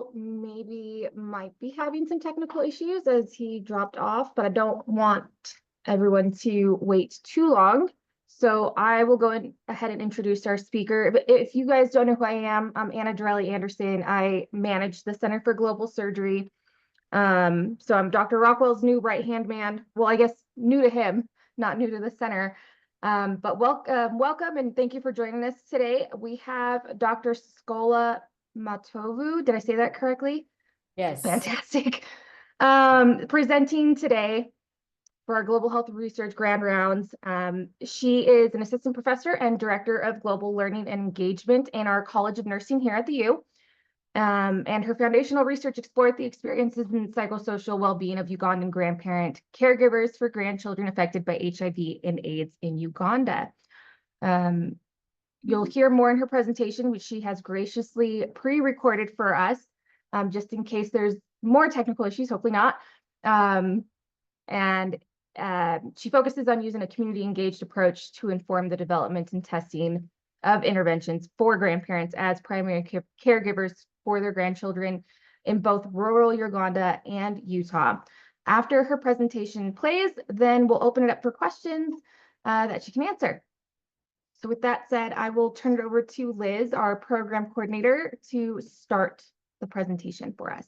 Raquel maybe might be having some technical issues as he dropped off, but I don't want everyone to wait too long. So I will go ahead and introduce our speaker. If you guys don't know who I am, I'm Anna Dorelli Anderson. I manage the Center for Global Surgery. So I'm Dr. Rockwell's new right-hand man. Well, I guess new to him, not new to the center. But welcome and thank you for joining us today. We have Dr. Schola Matovu. Did I say that correctly? Yes. Fantastic. Presenting today for our Global Health Research Grand Rounds. She is an assistant professor and director of global learning and engagement in our College of Nursing here at the U. And her foundational research explored the experiences and psychosocial well-being of Ugandan grandparent caregivers for grandchildren affected by HIV and AIDS in Uganda. You'll hear more in her presentation, which she has graciously pre-recorded for us, just in case there's more technical issues, hopefully not. She focuses on using a community-engaged approach to inform the development and testing of interventions for grandparents as primary caregivers for their grandchildren in both rural Uganda and Utah. After her presentation plays, then we'll open it up for questions that she can answer. So with that said, I will turn it over to Liz, our program coordinator, to start the presentation for us.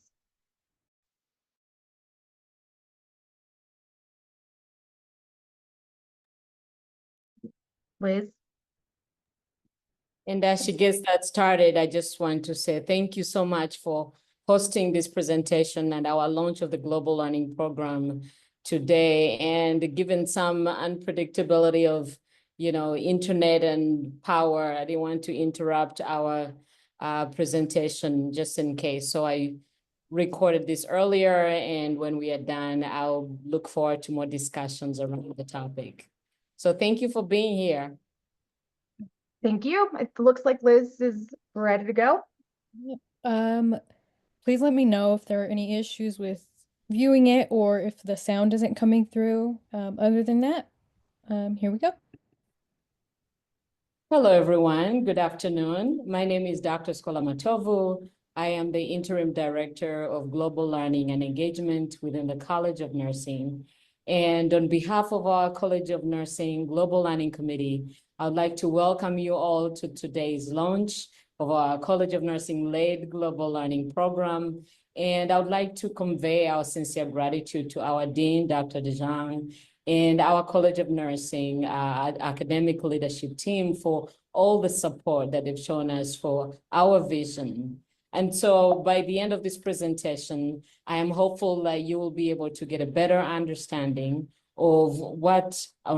Liz? And as she gets that started, I just want to say thank you so much for hosting this presentation and our launch of the Global Learning Program today. And given some unpredictability of, internet and power, I didn't want to interrupt our presentation just in case. So I recorded this earlier, and when we are done, I'll look forward to more discussions around the topic. So thank you for being here. Thank you. It looks like Liz is ready to go. Please let me know if there are any issues with viewing it or if the sound isn't coming through. Other than that, here we go. Hello, everyone. Good afternoon. My name is Dr. Schola Matovu. I am the Interim Director of Global Learning and Engagement within the College of Nursing. And on behalf of our College of Nursing Global Learning Committee, I'd like to welcome you all to today's launch of our College of Nursing-led Global Learning Program. And I would like to convey our sincere gratitude to our Dean, Dr. DeJong, and our College of Nursing academic leadership team for all the support that they've shown us for our vision. And so by the end of this presentation, I am hopeful that you will be able to get a better understanding of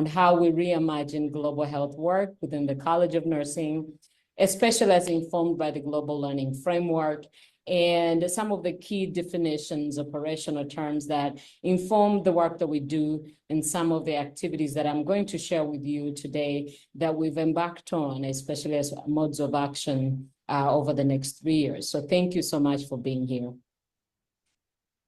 how we reimagine global health work within the College of Nursing, especially as informed by the Global Learning Framework and some of the key definitions, operational terms that inform the work that we do and some of the activities that I'm going to share with you today that we've embarked on, especially as modes of action over the next 3 years. So thank you so much for being here.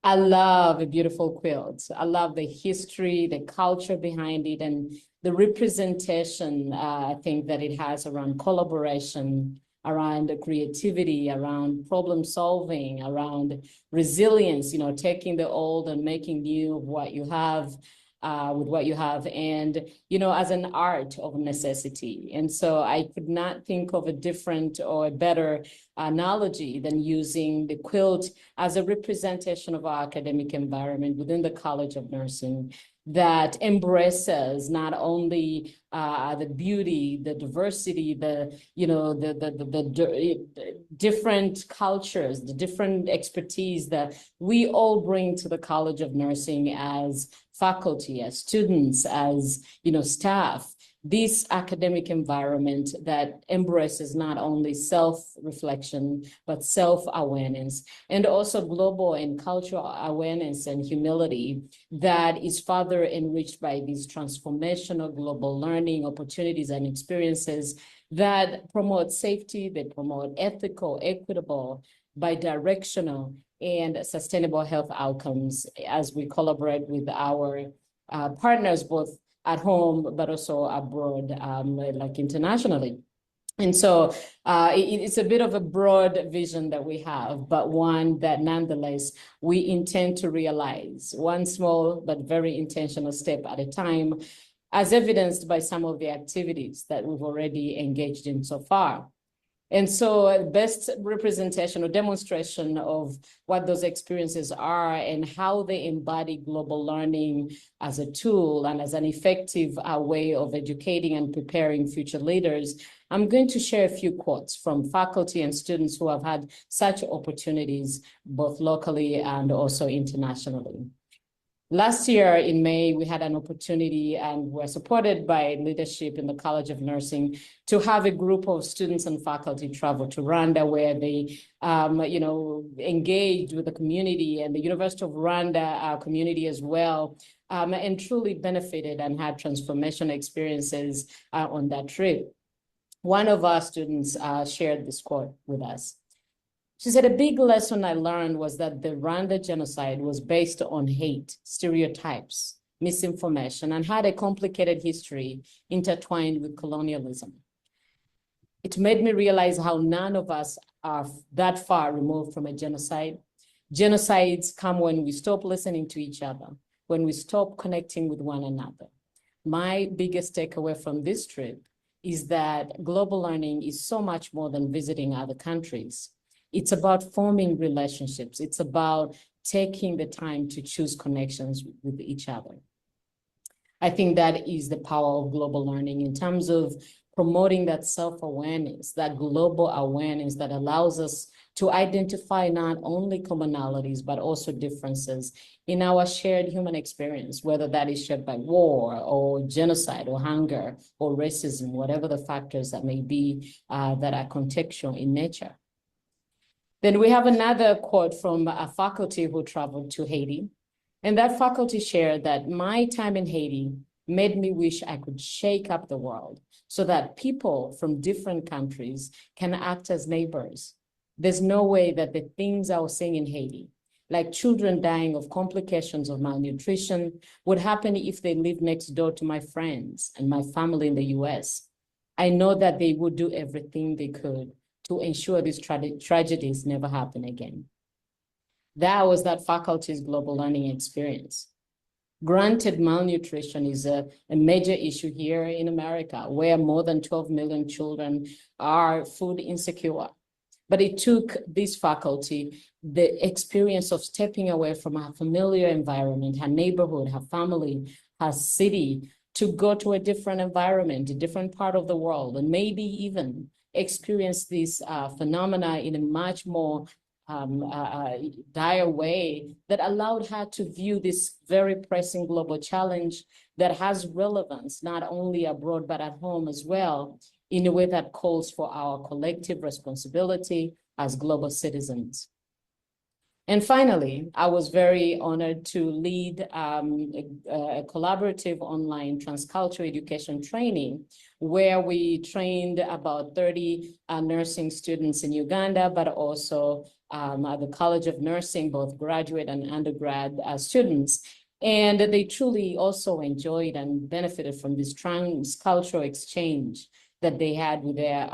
I love a beautiful quilt. I love the history, the culture behind it, and the representation, I think, that it has around collaboration, around creativity, around problem solving, around resilience, taking the old and making new of what you have. With what you have, and as an art of necessity. And so I could not think of a different or a better analogy than using the quilt as a representation of our academic environment within the College of Nursing that embraces not only the beauty, the diversity, the different cultures, the different expertise that we all bring to the College of Nursing as faculty, as students, as staff. This academic environment that embraces not only self-reflection, but self-awareness, and also global and cultural awareness and humility that is further enriched by these transformational global learning opportunities and experiences that promote safety, they promote ethical, equitable, bidirectional, and sustainable health outcomes as we collaborate with our partners, both at home, but also abroad, like internationally. And so it's a bit of a broad vision that we have, but one that nonetheless we intend to realize one small but very intentional step at a time, as evidenced by some of the activities that we've already engaged in so far. And so best representation or demonstration of what those experiences are and how they embody global learning as a tool and as an effective way of educating and preparing future leaders, I'm going to share a few quotes from faculty and students who have had such opportunities, both locally and also internationally. Last year in May, we had an opportunity and were supported by leadership in the College of Nursing to have a group of students and faculty travel to Rwanda, where they, engaged with the community and the University of Rwanda community as well, and truly benefited and had transformational experiences on that trip. One of our students shared this quote with us. She said, a big lesson I learned was that the Rwanda genocide was based on hate, stereotypes, misinformation, and had a complicated history intertwined with colonialism. It made me realize how none of us are that far removed from a genocide. Genocides come when we stop listening to each other, when we stop connecting with one another. My biggest takeaway from this trip is that global learning is so much more than visiting other countries. It's about forming relationships. It's about taking the time to choose connections with each other. I think that is the power of global learning in terms of promoting that self-awareness, that global awareness that allows us to identify not only commonalities, but also differences in our shared human experience, whether that is shared by war or genocide or hunger or racism, whatever the factors that may be that are contextual in nature. Then we have another quote from a faculty who traveled to Haiti. And that faculty shared that my time in Haiti made me wish I could shake up the world so that people from different countries can act as neighbors. There's no way that the things I was seeing in Haiti, like children dying of complications of malnutrition, would happen if they lived next door to my friends and my family in the US. I know that they would do everything they could to ensure these tragedies never happen again. That was that faculty's global learning experience. Granted, malnutrition is a major issue here in America, where more than 12 million children are food insecure. But it took this faculty the experience of stepping away from her familiar environment, her neighborhood, her family, her city, to go to a different environment, a different part of the world, and maybe even experience this phenomena in a much more dire way that allowed her to view this very pressing global challenge that has relevance not only abroad but at home as well, in a way that calls for our collective responsibility as global citizens. And finally, I was very honored to lead a collaborative online transcultural education training where we trained about 30 nursing students in Uganda, but also at the College of Nursing, both graduate and undergrad students. And they truly also enjoyed and benefited from this transcultural exchange that they had with their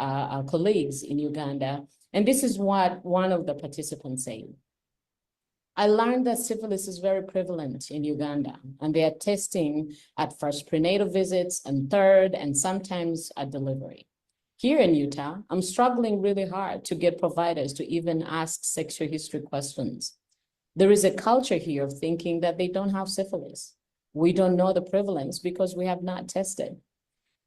colleagues in Uganda. And this is what one of the participants said. I learned that syphilis is very prevalent in Uganda, and they are testing at first prenatal visits and third, and sometimes at delivery. Here in Utah, I'm struggling really hard to get providers to even ask sexual history questions. There is a culture here of thinking that they don't have syphilis. We don't know the prevalence because we have not tested.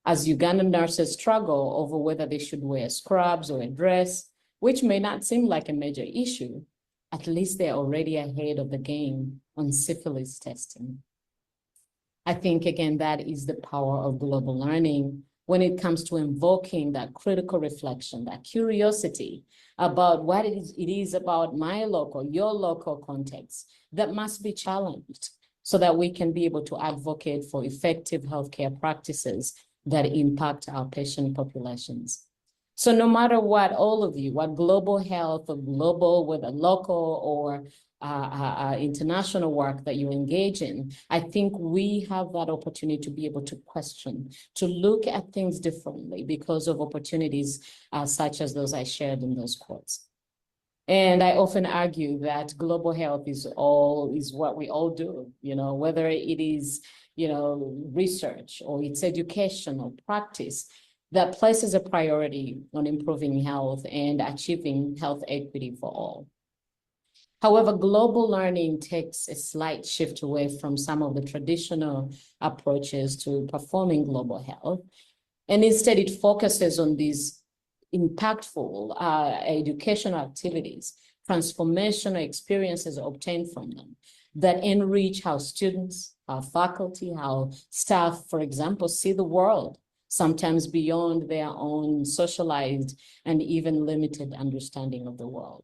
As Ugandan nurses struggle over whether they should wear scrubs or a dress, which may not seem like a major issue, at least they're already ahead of the game on syphilis testing. I think, again, that is the power of global learning when it comes to invoking that critical reflection, that curiosity about what it is about my local, your local context that must be challenged so that we can be able to advocate for effective healthcare practices that impact our patient populations. So no matter what, all of you, what global health or global, whether local or international work that you engage in, I think we have that opportunity to be able to question, to look at things differently because of opportunities such as those I shared in those quotes. And I often argue that global health is what we all do, whether it is, research or it's education or practice that places a priority on improving health and achieving health equity for all. However, global learning takes a slight shift away from some of the traditional approaches to performing global health. And instead, it focuses on these impactful educational activities, transformational experiences obtained from them that enrich how students, how faculty, how staff, for example, see the world, sometimes beyond their own socialized and even limited understanding of the world.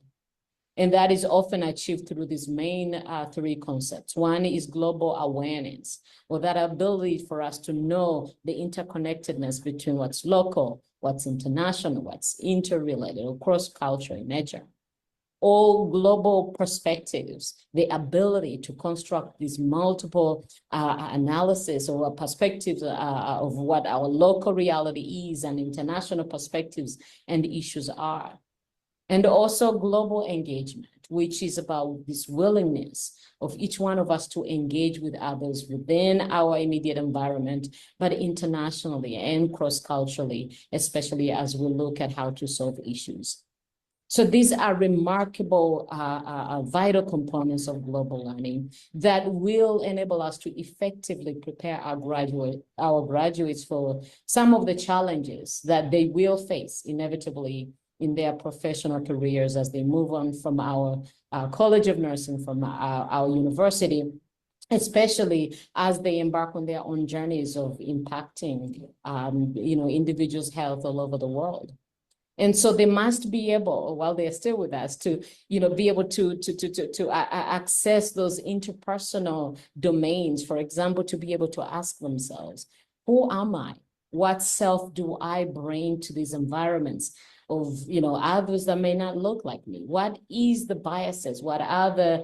And that is often achieved through these main three concepts. One is global awareness, or that ability for us to know the interconnectedness between what's local, what's international, what's interrelated or cross-cultural in nature. All global perspectives, the ability to construct these multiple analysis or perspectives of what our local reality is and international perspectives and issues are. And also global engagement, which is about this willingness of each one of us to engage with others within our immediate environment, but internationally and cross-culturally, especially as we look at how to solve issues. So these are remarkable, vital components of global learning that will enable us to effectively prepare our graduates for some of the challenges that they will face inevitably in their professional careers as they move on from our College of Nursing, from our university, especially as they embark on their own journeys of impacting, individuals' health all over the world. And so they must be able, while they're still with us, to, be able to access those interpersonal domains, for example, to be able to ask themselves, who am I? What self do I bring to these environments of, others that may not look like me? What is the biases? What are the,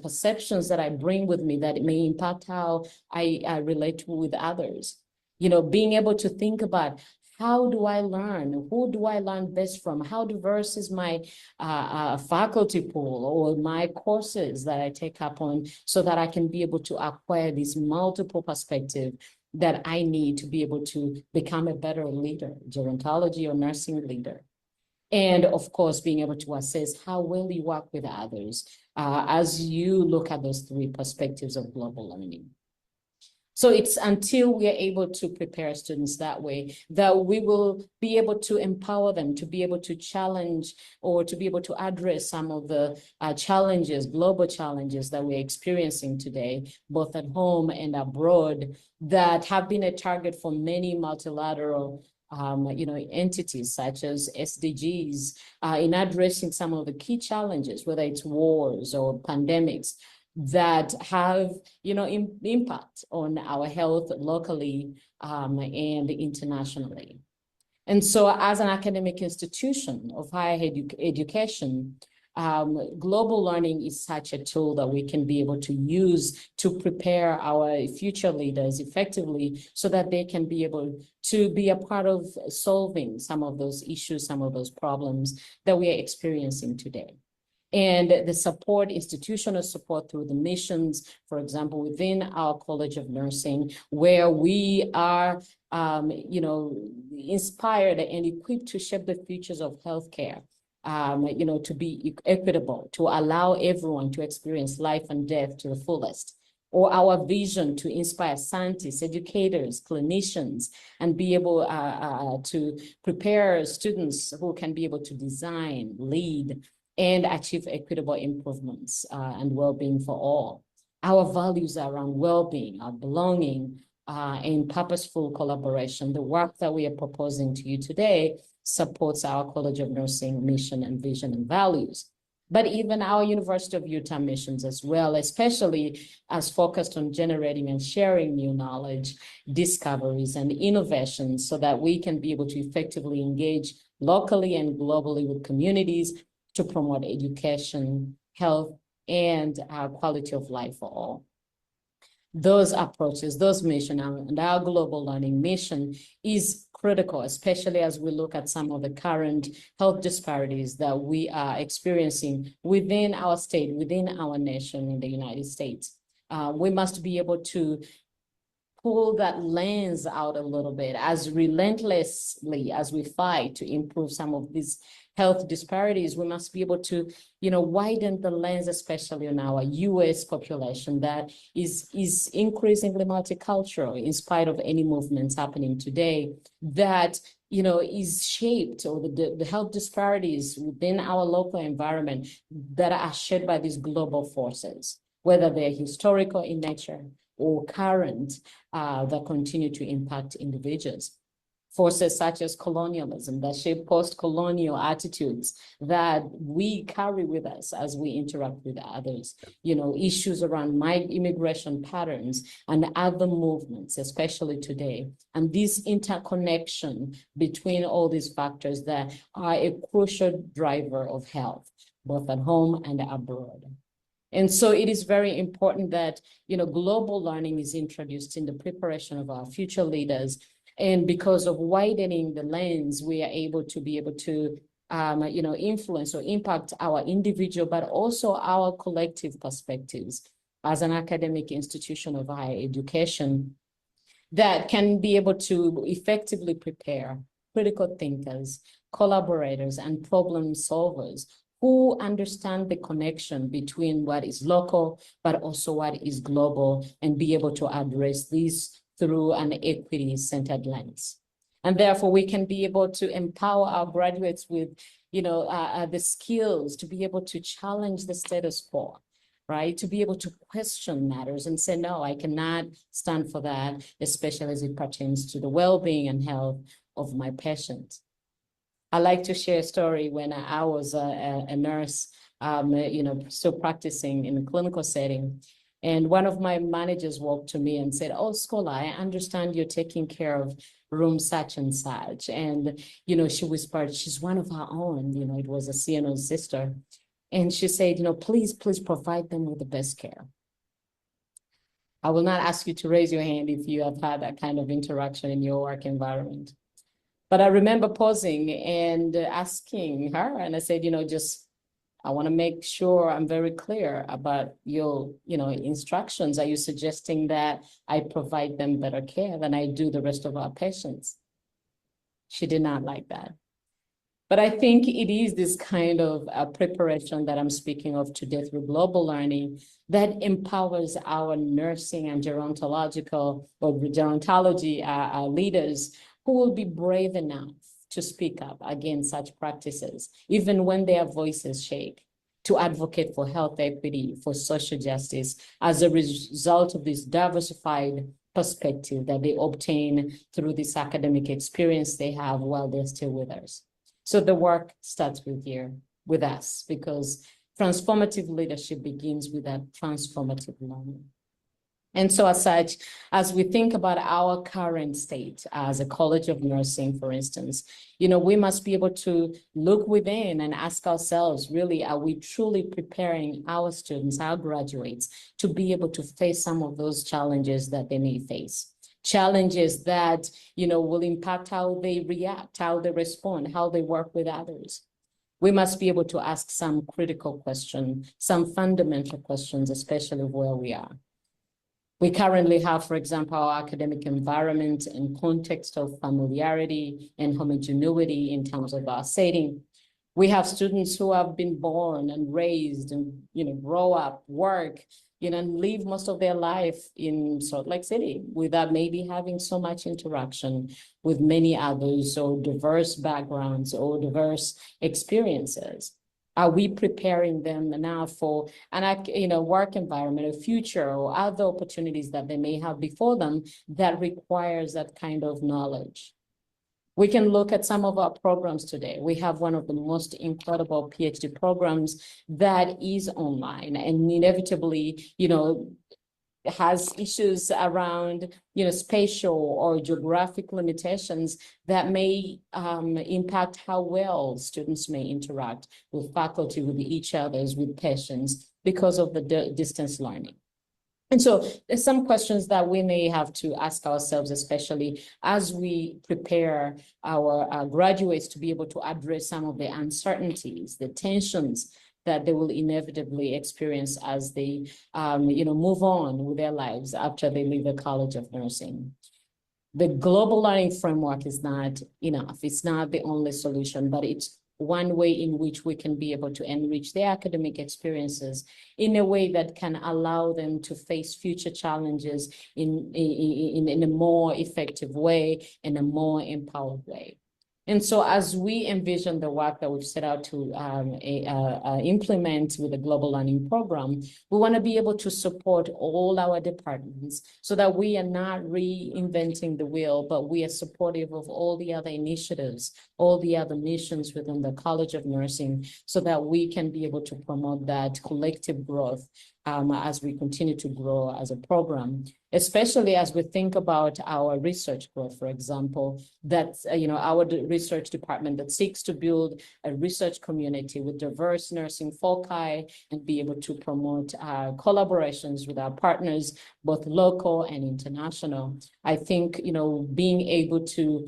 perceptions that I bring with me that may impact how I relate with others? Being able to think about, how do I learn? Who do I learn best from? How diverse is my faculty pool or my courses that I take up on, so that I can be able to acquire these multiple perspectives that I need to be able to become a better leader, gerontology or nursing leader. And of course, being able to assess how well you work with others as you look at those three perspectives of global learning. So it's until we are able to prepare students that way that we will be able to empower them to be able to challenge or to be able to address some of the challenges, global challenges that we're experiencing today, both at home and abroad, that have been a target for many multilateral entities such as SDGs in addressing some of the key challenges, whether it's wars or pandemics, that have, impact on our health locally and internationally. And so as an academic institution of higher education, global learning is such a tool that we can be able to use to prepare our future leaders effectively so that they can be able to be a part of solving some of those issues, some of those problems that we are experiencing today. And the support, institutional support through the missions, for example, within our College of Nursing, where we are, inspired and equipped to shape the futures of healthcare, to be equitable, to allow everyone to experience life and death to the fullest. Or our vision to inspire scientists, educators, clinicians, and be able to prepare students who can be able to design, lead, and achieve equitable improvements and well-being for all. Our values are around well-being, our belonging, and purposeful collaboration. The work that we are proposing to you today supports our College of Nursing mission and vision and values. but even our University of Utah missions as well, especially as focused on generating and sharing new knowledge, discoveries, and innovations so that we can be able to effectively engage locally and globally with communities to promote education, health, and quality of life for all. Those approaches, those mission, and our global learning mission is critical, especially as we look at some of the current health disparities that we are experiencing within our state, within our nation in the United States. We must be able to pull that lens out a little bit as relentlessly as we fight to improve some of these health disparities. We must be able to, widen the lens, especially on our US population that is increasingly multicultural in spite of any movements happening today that, is shaped, or the health disparities within our local environment that are shaped by these global forces, whether they're historical in nature or current, that continue to impact individuals. Forces such as colonialism that shape post-colonial attitudes that we carry with us as we interact with others. Issues around immigration patterns and other movements, especially today. And this interconnection between all these factors that are a crucial driver of health, both at home and abroad. And so it is very important that, global learning is introduced in the preparation of our future leaders. And because of widening the lens, we are able to influence or impact our individual, but also our collective perspectives as an academic institution of higher education that can be able to effectively prepare critical thinkers, collaborators, and problem solvers who understand the connection between what is local, but also what is global, and be able to address these through an equity-centered lens. And therefore, we can be able to empower our graduates with, the skills to be able to challenge the status quo, right? To be able to question matters and say, no, I cannot stand for that, especially as it pertains to the well-being and health of my patient. I like to share a story when I was a nurse, still practicing in a clinical setting. And one of my managers walked to me and said, "Oh, Schola, I understand you're taking care of room such and such." And, she whispered, she's one of our own, it was a CNO sister. And she said, please provide them with the best care. I will not ask you to raise your hand if you have had that kind of interaction in your work environment. But I remember pausing and asking her, and I said, I want to make sure I'm very clear about your, instructions. Are you suggesting that I provide them better care than I do the rest of our patients? She did not like that. But I think it is this kind of preparation that I'm speaking of today through global learning that empowers our nursing and gerontology leaders who will be brave enough to speak up against such practices, even when their voices shake, to advocate for health equity, for social justice, as a result of this diversified perspective that they obtain through this academic experience they have while they're still with us. So the work starts with us, because transformative leadership begins with that transformative learning. And so as such, as we think about our current state as a College of Nursing, for instance, we must be able to look within and ask ourselves, really, are we truly preparing our students, our graduates, to be able to face some of those challenges that they may face? Challenges that, will impact how they react, how they respond, how they work with others. We must be able to ask some critical questions, some fundamental questions, especially where we are. We currently have, for example, our academic environment and context of familiarity and homogeneity in terms of our setting. We have students who have been born and raised and, grow up, work, and live most of their life in Salt Lake City without maybe having so much interaction with many others, or diverse backgrounds or diverse experiences. Are we preparing them now for an work environment, a future, or other opportunities that they may have before them that requires that kind of knowledge? We can look at some of our programs today. We have one of the most incredible PhD programs that is online and inevitably, has issues around, spatial or geographic limitations that may impact how well students may interact with faculty, with each others, with patients because of the distance learning. And so there's some questions that we may have to ask ourselves, especially as we prepare our graduates to be able to address some of the uncertainties, the tensions that they will inevitably experience as they, move on with their lives after they leave the College of Nursing. The global learning framework is not enough. It's not the only solution, but it's one way in which we can be able to enrich their academic experiences in a way that can allow them to face future challenges in a more effective way, in a more empowered way. And so as we envision the work that we've set out to implement with the Global Learning Program, we want to be able to support all our departments so that we are not reinventing the wheel, but we are supportive of all the other initiatives, all the other missions within the College of Nursing, so that we can be able to promote that collective growth as we continue to grow as a program, especially as we think about our research growth, for example, that's, our research department that seeks to build a research community with diverse nursing foci and be able to promote collaborations with our partners, both local and international. I think, being able to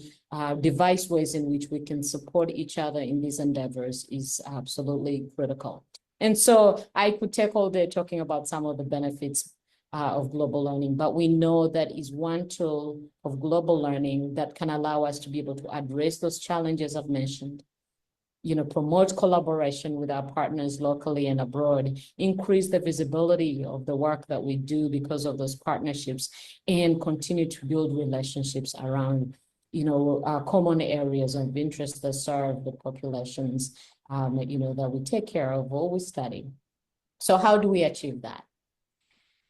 devise ways in which we can support each other in these endeavors is absolutely critical. And so I could take all day talking about some of the benefits of global learning, but we know that is one tool of global learning that can allow us to be able to address those challenges I've mentioned, promote collaboration with our partners locally and abroad, increase the visibility of the work that we do because of those partnerships, and continue to build relationships around, common areas of interest that serve the populations that we take care of or we study. So how do we achieve that?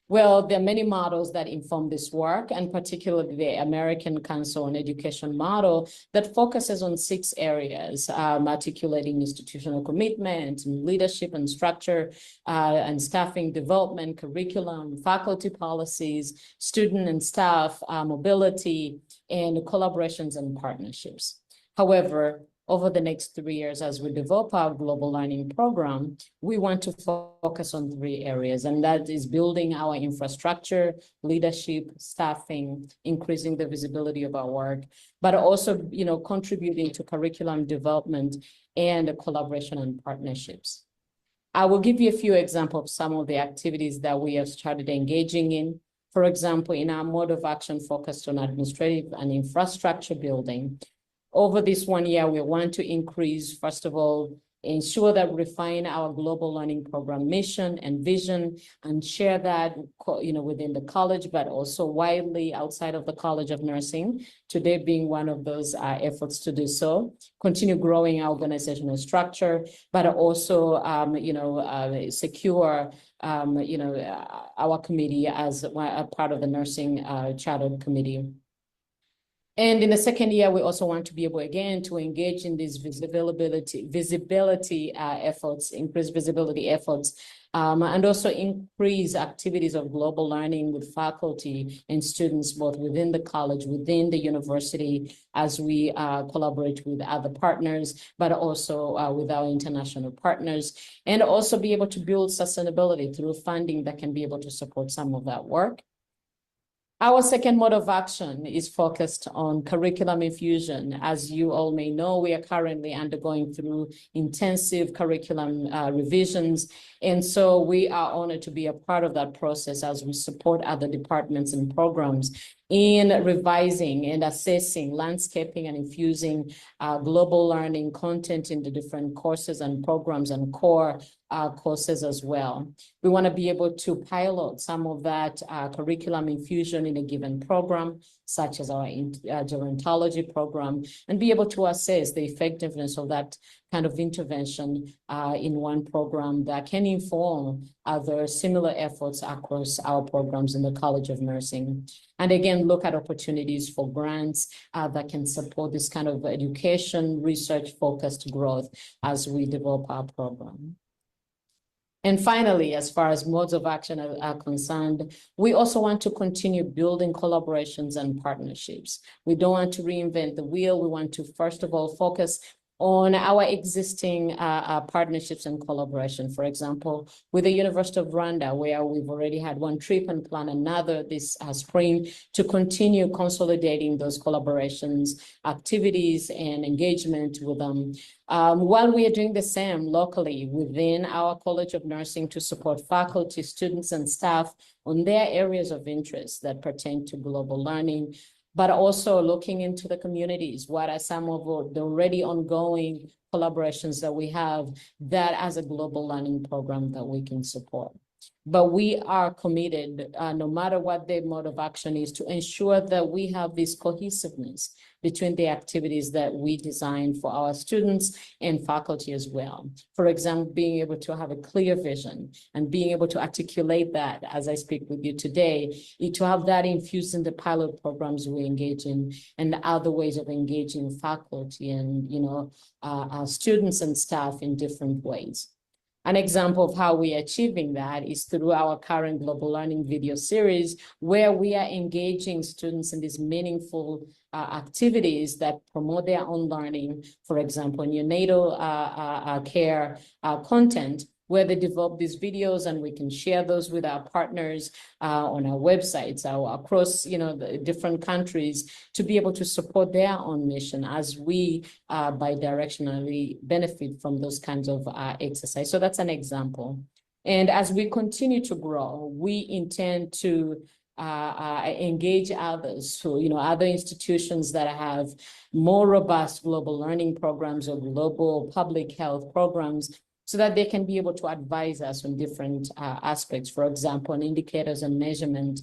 Well, there are many models that inform this work, and particularly the American Council on Education model that focuses on 6 areas, articulating institutional commitment, leadership and structure, and staffing development, curriculum, faculty policies, student and staff mobility, and collaborations and partnerships. However, over the next 3 years, as we develop our global learning program, we want to focus on 3 areas, and that is building our infrastructure, leadership, staffing, increasing the visibility of our work, but also, contributing to curriculum development and collaboration and partnerships. I will give you a few examples of some of the activities that we have started engaging in. For example, in our mode of action focused on administrative and infrastructure building, over this 1 year, we want to increase, first of all, ensure that we refine our global learning program mission and vision and share that, within the college, but also widely outside of the College of Nursing, today being one of those efforts to do so. Continue growing our organizational structure, but also, secure, our committee as a part of the nursing chartered committee. And in the second year, we also want to be able, again, to engage in these visibility efforts, increase visibility efforts, and also increase activities of global learning with faculty and students, both within the college, within the university, as we collaborate with other partners, but also with our international partners, and also be able to build sustainability through funding that can be able to support some of that work. Our second mode of action is focused on curriculum infusion. As you all may know, we are currently undergoing through intensive curriculum revisions. And so we are honored to be a part of that process as we support other departments and programs in revising and assessing, landscaping and infusing global learning content in the different courses and programs and core courses as well. We want to be able to pilot some of that curriculum infusion in a given program, such as our gerontology program, and be able to assess the effectiveness of that kind of intervention in one program that can inform other similar efforts across our programs in the College of Nursing. And again, look at opportunities for grants that can support this kind of education, research-focused growth as we develop our program. And finally, as far as modes of action are concerned, we also want to continue building collaborations and partnerships. We don't want to reinvent the wheel. We want to, first of all, focus on our existing partnerships and collaboration. For example, with the University of Rwanda, where we've already had one trip and plan another this spring to continue consolidating those collaborations, activities, and engagement with them. While we are doing the same locally within our College of Nursing to support faculty, students, and staff on their areas of interest that pertain to global learning, but also looking into the communities. What are some of the already ongoing collaborations that we have that as a global learning program that we can support? But we are committed, no matter what the mode of action is, to ensure that we have this cohesiveness between the activities that we design for our students and faculty as well. For example, being able to have a clear vision and being able to articulate that as I speak with you today, to have that infused in the pilot programs we engage in and other ways of engaging faculty and our students and staff in different ways. An example of how we are achieving that is through our current global learning video series, where we are engaging students in these meaningful activities that promote their own learning. For example, neonatal care content, where they develop these videos and we can share those with our partners on our websites across the different countries to be able to support their own mission as we bidirectionally benefit from those kinds of exercise. So that's an example. And as we continue to grow, we intend to engage others, so other institutions that have more robust global learning programs or global public health programs, so that they can be able to advise us on different aspects, for example, on indicators and measurement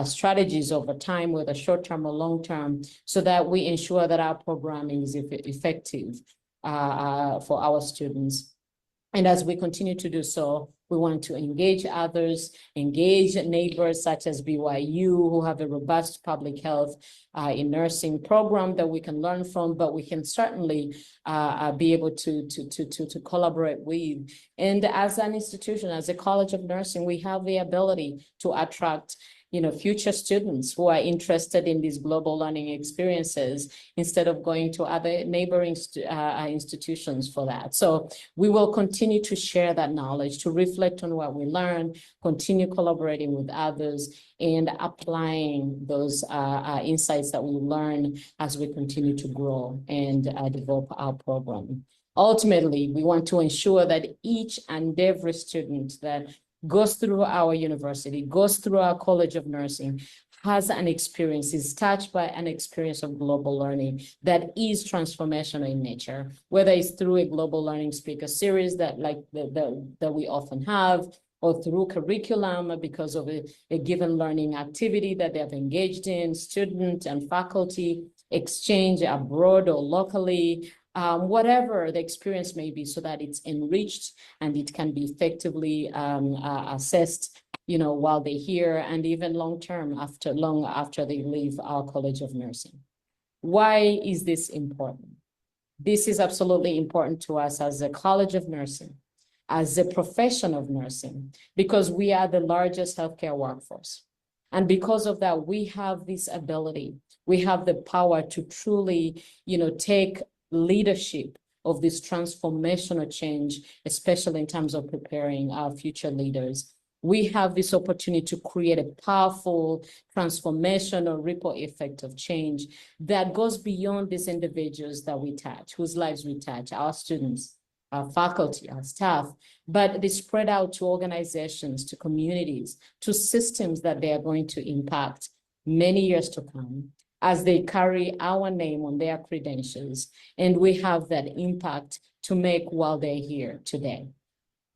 strategies over time, whether short-term or long-term, so that we ensure that our programming is effective for our students. And as we continue to do so, we want to engage others, engage neighbors such as BYU, who have a robust public health in nursing program that we can learn from, but we can certainly be able to collaborate with. And as an institution, as a College of Nursing, we have the ability to attract future students who are interested in these global learning experiences instead of going to other neighboring institutions for that. So we will continue to share that knowledge, to reflect on what we learn, continue collaborating with others, and applying those insights that we learn as we continue to grow and develop our program. Ultimately, we want to ensure that each and every student that goes through our university, goes through our College of Nursing, has an experience, is touched by an experience of global learning that is transformational in nature, whether it's through a global learning speaker series that we often have, or through curriculum because of a given learning activity that they have engaged in, student and faculty exchange abroad or locally, whatever the experience may be, so that it's enriched and it can be effectively assessed, while they're here and even long after they leave our College of Nursing. Why is this important? This is absolutely important to us as a College of Nursing, as a profession of nursing, because we are the largest healthcare workforce. And because of that, we have this ability, we have the power to truly, take leadership of this transformational change, especially in terms of preparing our future leaders. We have this opportunity to create a powerful transformational ripple effect of change that goes beyond these individuals that we touch, whose lives we touch, our students, our faculty, our staff, but they spread out to organizations, to communities, to systems that they are going to impact many years to come, as they carry our name on their credentials, and we have that impact to make while they're here today.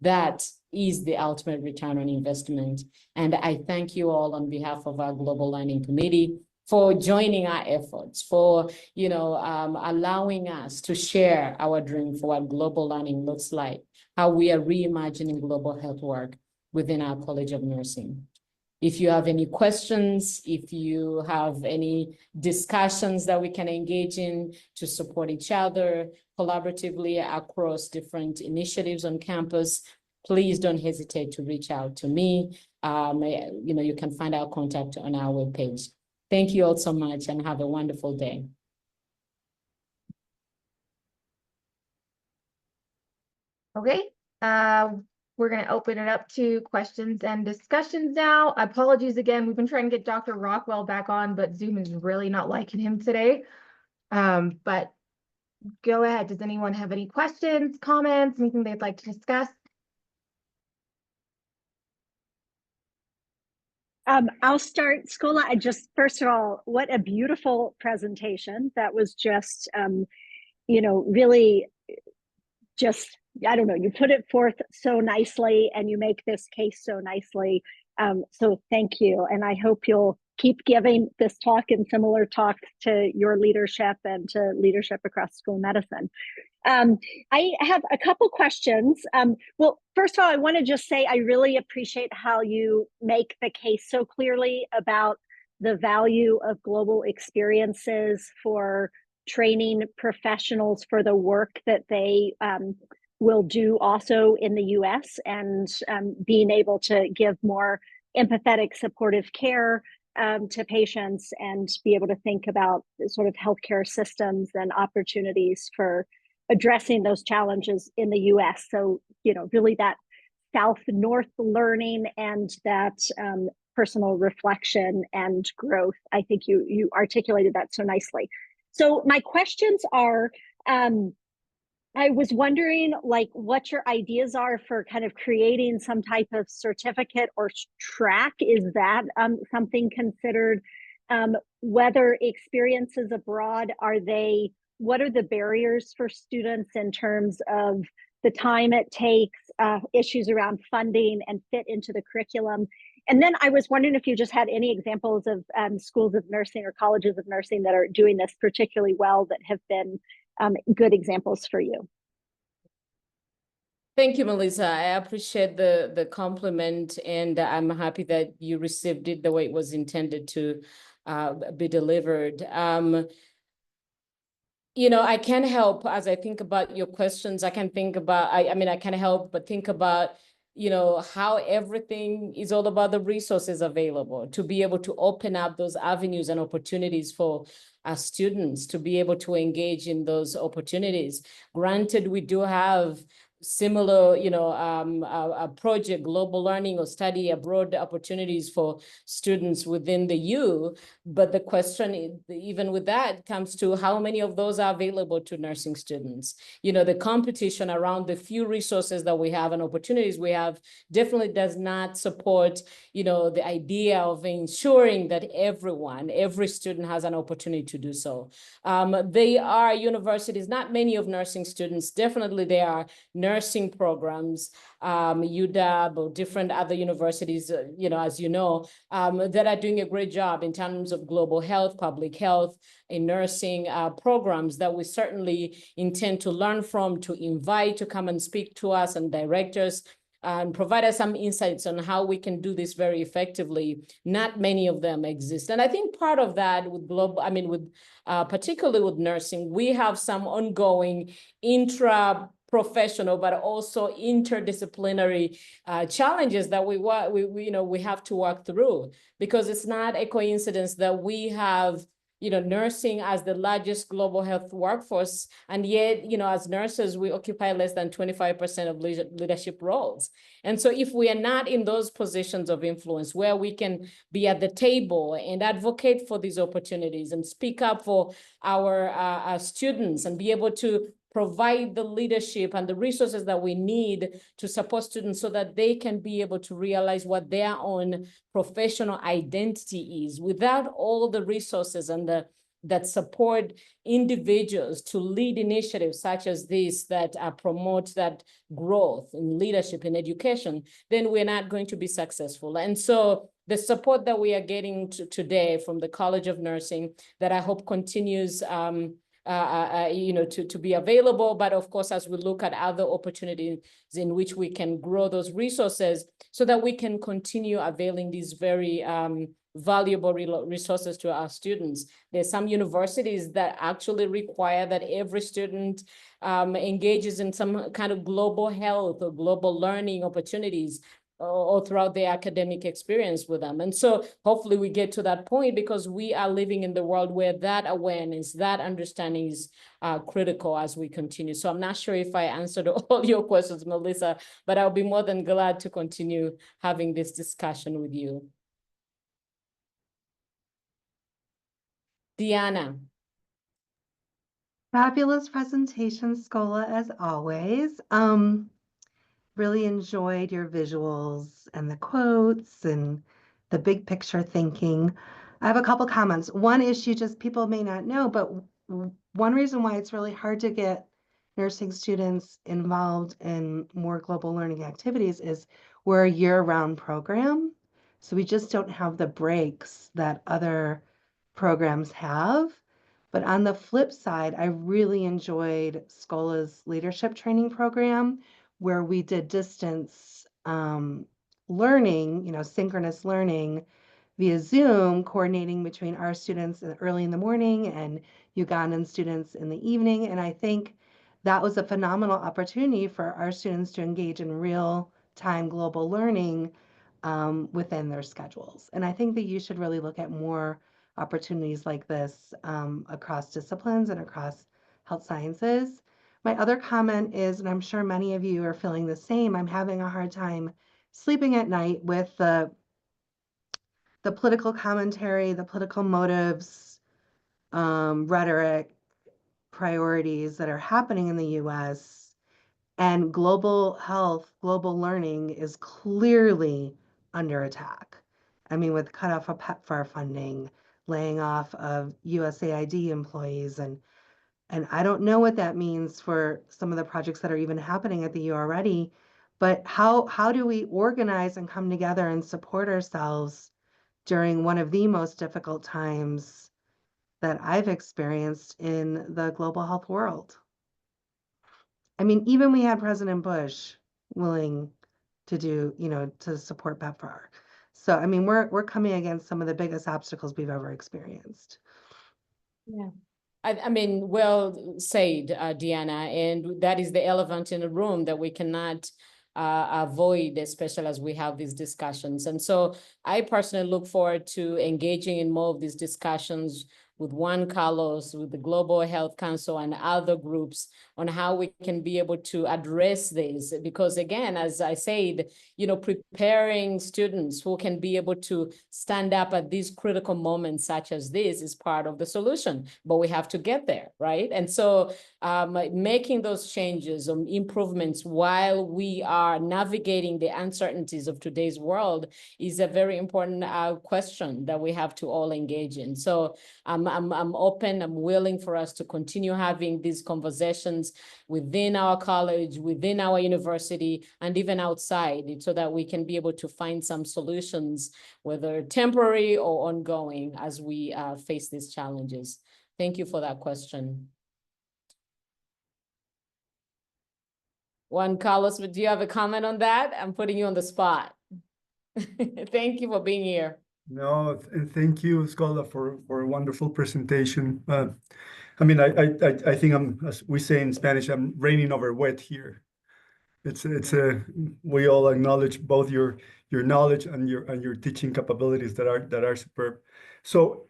That is the ultimate return on investment. And I thank you all on behalf of our Global Learning Committee for joining our efforts, for allowing us to share our dream for what global learning looks like, how we are reimagining global health work within our College of Nursing. If you have any questions, if you have any discussions that we can engage in to support each other collaboratively across different initiatives on campus, please don't hesitate to reach out to me. You can find our contact on our webpage. Thank you all so much and have a wonderful day. Okay, we're going to open it up to questions and discussions now. Apologies again. We've been trying to get Dr. Rockwell back on, but Zoom is really not liking him today. But go ahead. Does anyone have any questions, comments, anything they'd like to discuss? I'll start, Schola. First of all, what a beautiful presentation. That was just, really just, I don't know, you put it forth so nicely and you make this case so nicely. So thank you. And I hope you'll keep giving this talk and similar talks to your leadership and to leadership across school of medicine. I have a couple questions. Well, first of all, I want to just say I really appreciate how you make the case so clearly about the value of global experiences for training professionals for the work that they will do also in the US, and being able to give more empathetic, supportive care to patients and be able to think about sort of healthcare systems and opportunities for addressing those challenges in the US. So, really that South-North learning and that personal reflection and growth. I think you articulated that so nicely. So my questions are, I was wondering what your ideas are for kind of creating some type of certificate or track. Is that something considered? Whether experiences abroad, what are the barriers for students in terms of the time it takes, issues around funding and fit into the curriculum? And then I was wondering if you just had any examples of schools of nursing or colleges of nursing that are doing this particularly well, that have been good examples for you. Thank you, Melissa. I appreciate the compliment, and I'm happy that you received it the way it was intended to be delivered. I can't help, as I think about your questions, I can't help but think about how everything is all about the resources available to be able to open up those avenues and opportunities for our students to be able to engage in those opportunities. Granted, we do have similar, a project, global learning or study abroad opportunities for students within the U. But the question, even with that, comes to how many of those are available to nursing students. The competition around the few resources that we have and opportunities we have definitely does not support, the idea of ensuring that every student has an opportunity to do so. They are universities, not many of nursing students, definitely they are nursing programs, UW or different other universities, as that are doing a great job in terms of global health, public health, in nursing programs that we certainly intend to learn from, to invite to come and speak to us and direct us and provide us some insights on how we can do this very effectively. Not many of them exist. And I think part of that with particularly with nursing, we have some ongoing intra-professional, but also interdisciplinary challenges that we have to work through, because it's not a coincidence that we have nursing as the largest global health workforce. And yet, as nurses, we occupy less than 25% of leadership roles. And so if we are not in those positions of influence where we can be at the table and advocate for these opportunities and speak up for our students and be able to provide the leadership and the resources that we need to support students so that they can be able to realize what their own professional identity is. Without all the resources and the that support individuals to lead initiatives such as this that promote that growth in leadership in education, then we're not going to be successful. And so the support that we are getting today from the College of Nursing, that I hope continues to be available. But of course, as we look at other opportunities in which we can grow those resources so that we can continue availing these very valuable resources to our students. There's some universities that actually require that every student engages in some kind of global health or global learning opportunities or throughout their academic experience with them. And so hopefully we get to that point, because we are living in the world where that awareness, that understanding is critical as we continue. So I'm not sure if I answered all your questions, Melissa, but I'll be more than glad to continue having this discussion with you. Deanna. Fabulous presentation, Schola, as always. Really enjoyed your visuals and the quotes and the big picture thinking. I have a couple comments. One issue, just people may not know, but one reason why it's really hard to get nursing students involved in more global learning activities is we're a year-round program. So we just don't have the breaks that other programs have. But on the flip side, I really enjoyed Schola's leadership training program, where we did distance learning, synchronous learning via Zoom, coordinating between our students early in the morning and Ugandan students in the evening. And I think that was a phenomenal opportunity for our students to engage in real-time global learning within their schedules. And I think that you should really look at more opportunities like this across disciplines and across health sciences. My other comment is, and I'm sure many of you are feeling the same, I'm having a hard time sleeping at night with the political commentary, the political motives, rhetoric, priorities that are happening in the US. And global health, global learning is clearly under attack. I mean, with cutoff of PEPFAR funding, laying off of USAID employees, and I don't know what that means for some of the projects that are even happening at the U already, but how do we organize and come together and support ourselves during one of the most difficult times that I've experienced in the global health world? I mean, even we had President Bush willing to do, to support PEPFAR. So, I mean, we're coming against some of the biggest obstacles we've ever experienced. Yeah. I mean, well said, Deanna, and that is the elephant in the room that we cannot avoid, especially as we have these discussions. And so I personally look forward to engaging in more of these discussions with Juan Carlos, with the Global Health Council and other groups on how we can be able to address this. Because again, as I said, preparing students who can be able to stand up at these critical moments such as this is part of the solution, but we have to get there, right? And so making those changes, improvements while we are navigating the uncertainties of today's world is a very important question that we have to all engage in. So I'm open, I'm willing for us to continue having these conversations within our college, within our university, and even outside, so that we can be able to find some solutions, whether temporary or ongoing, as we face these challenges. Thank you for that question. Juan Carlos, do you have a comment on that? I'm putting you on the spot. Thank you for being here. No, thank you, Schola, for a wonderful presentation. I mean, I think as we say in Spanish, I'm raining over wet here. We all acknowledge both your knowledge and your teaching capabilities that are superb. So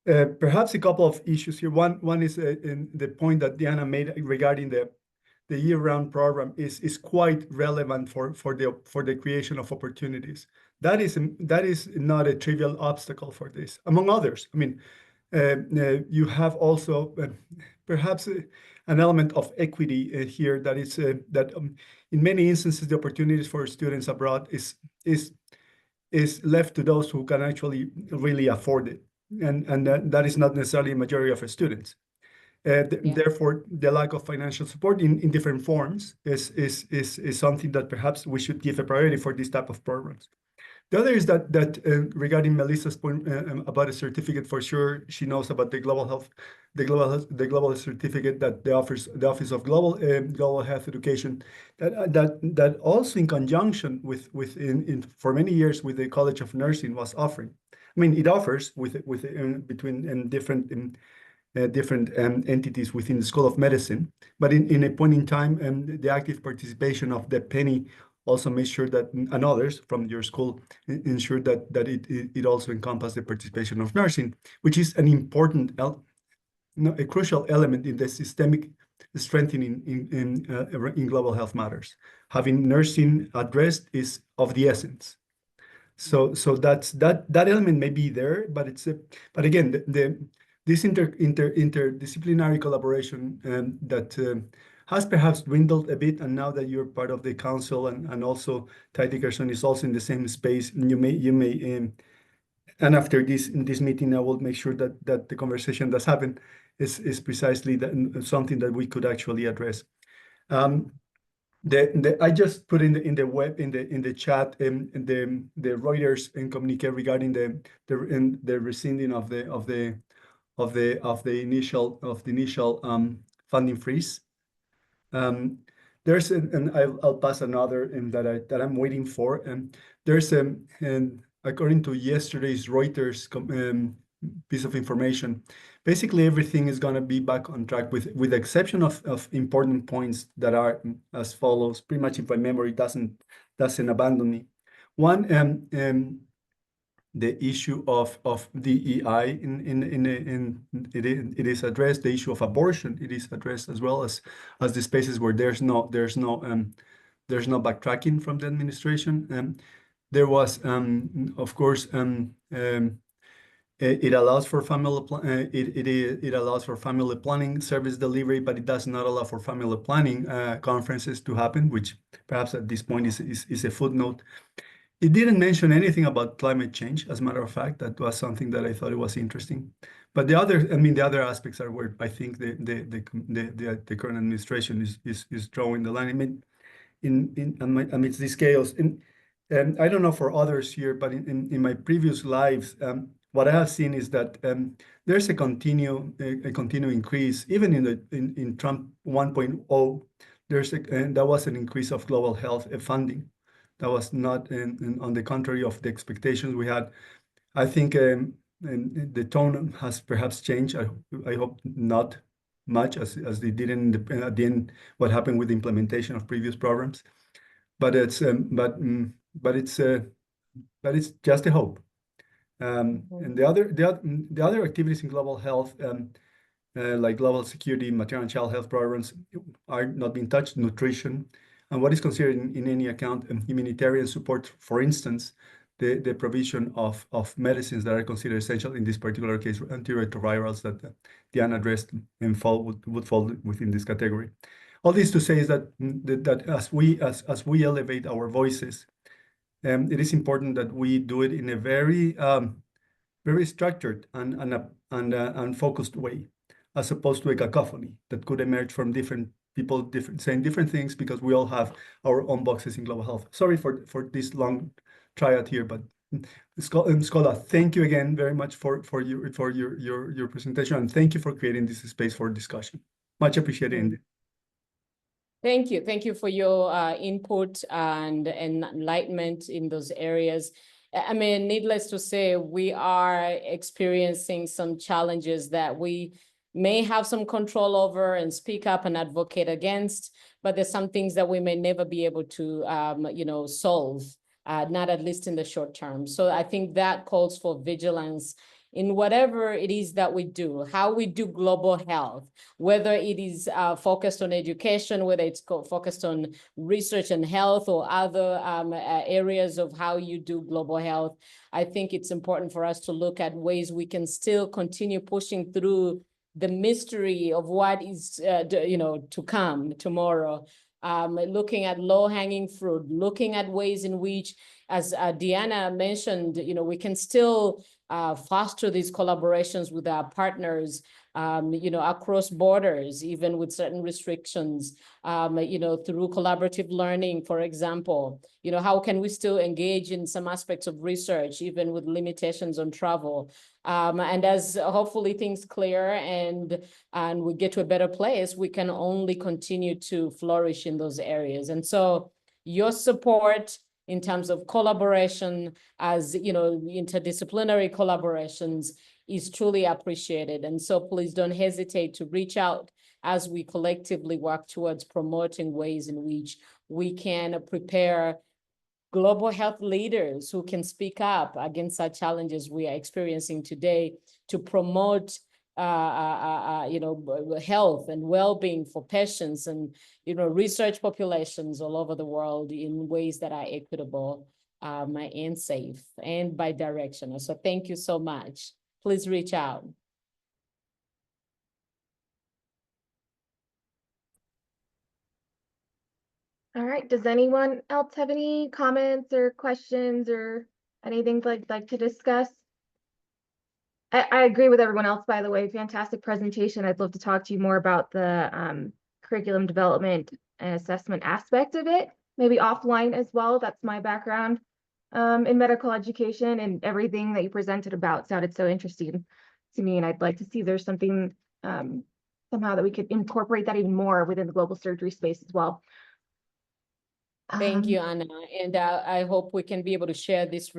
perhaps a couple of issues here. One is in the point that Diana made regarding the year-round program is quite relevant for the creation of opportunities. That is not a trivial obstacle for this, among others. I mean, you have also perhaps an element of equity here that is that in many instances the opportunities for students abroad is left to those who can actually really afford it. and that is not necessarily a majority of students. Therefore, the lack of financial support in different forms is something that perhaps we should give a priority for this type of programs. The other is that regarding Melissa's point about a certificate, for sure she knows about the global health, the global certificate that the Office of Global Health Education, that also in conjunction with for many years with the College of Nursing was offering. I mean, it offers between different entities within the School of Medicine, but in a point in time, the active participation of the Penny also make sure that, and others from your school, ensure that it also encompasses the participation of nursing, which is an important, a crucial element in the systemic strengthening in global health matters. Having nursing addressed is of the essence. So that element may be there, but but again, this interdisciplinary collaboration that has perhaps dwindled a bit, and now that you're part of the council and also Ty Dickerson is also in the same space, you may and after this meeting, I will make sure that the conversation that's happened is precisely something that we could actually address. I just put in the chat the Reuters communique regarding the rescinding of the initial funding freeze. There's and I'll pass another that I'm waiting for. There's according to yesterday's Reuters piece of information, basically everything is going to be back on track with the exception of important points that are as follows. Pretty much, if my memory doesn't abandon me. One, the issue of DEI it is addressed. The issue of abortion, it is addressed, as well as the spaces where there's no backtracking from the administration. There was of course it allows for it allows for family planning service delivery, but it does not allow for family planning conferences to happen, which perhaps at this point is a footnote. It didn't mention anything about climate change. As a matter of fact, that was something that I thought it was interesting. But the other aspects are where I think the current administration is drawing the line. I mean, amidst this chaos, and I don't know for others here, but in my previous lives, what I have seen is that there's a continued increase, even in Trump 1.0. There was an increase of global health funding. That was not on the contrary of the expectations we had. I think the tone has perhaps changed. I hope not much as they did at the end. What happened with the implementation of previous programs, but it's just a hope. And the other activities in global health, like global security, maternal and child health programs, are not being touched. Nutrition, and what is considered in any account humanitarian support, for instance, the provision of medicines that are considered essential, in this particular case, antiretrovirals that Diana addressed and would fall within this category. All this to say is that as we elevate our voices, it is important that we do it in a very very structured and focused way, as opposed to a cacophony that could emerge from different people saying different things, because we all have our own boxes in global health. Sorry for this long triad here, but Schola, thank you again very much for your presentation, and thank you for creating this space for discussion. Much appreciated indeed. Thank you for your input and enlightenment in those areas. I mean, needless to say, we are experiencing some challenges that we may have some control over and speak up and advocate against, but there's some things that we may never be able to, solve, not at least in the short term. So I think that calls for vigilance in whatever it is that we do, how we do global health, whether it is focused on education, whether it's focused on research and health or other areas of how you do global health. I think it's important for us to look at ways we can still continue pushing through the mystery of what is, to come tomorrow. Looking at low-hanging fruit, looking at ways in which, as Diana mentioned, we can still foster these collaborations with our partners, across borders, even with certain restrictions, through collaborative learning, for example. How can we still engage in some aspects of research, even with limitations on travel? And as hopefully things clear and we get to a better place, we can only continue to flourish in those areas. And so your support in terms of collaboration, as interdisciplinary collaborations, is truly appreciated. And so please don't hesitate to reach out as we collectively work towards promoting ways in which we can prepare global health leaders who can speak up against such challenges we are experiencing today, to promote health and well-being for patients and research populations all over the world in ways that are equitable and safe and bi-directional. So thank you so much. Please reach out. All right, does anyone else have any comments or questions or anything like to discuss? I agree with everyone else, by the way. Fantastic presentation. I'd love to talk to you more about the curriculum development and assessment aspect of it, maybe offline as well. That's my background in medical education, and everything that you presented about sounded so interesting to me. And I'd like to see there's something somehow that we could incorporate that even more within the global surgery space as well. Thank you, Anna. And I hope we can be able to share this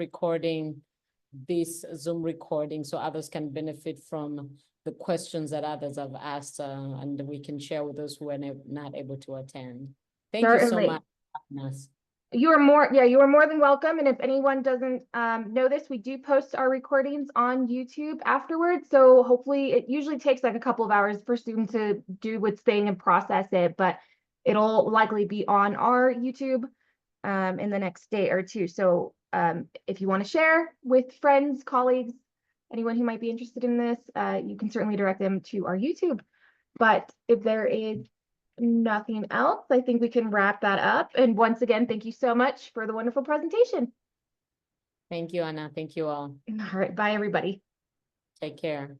Zoom recording, so others can benefit from the questions that others have asked, and we can share with those who are not able to attend. Thank you so much, Anna. You are more than welcome. And if anyone doesn't know this, we do post our recordings on YouTube afterwards. So hopefully it usually takes like a couple of hours for students to do what's thing and process it, but it'll likely be on our YouTube in the next day or two. So if you want to share with friends, colleagues, anyone who might be interested in this, you can certainly direct them to our YouTube. But if there is nothing else, I think we can wrap that up. And once again, thank you so much for the wonderful presentation. Thank you, Anna. Thank you all. All right, bye everybody. Take care.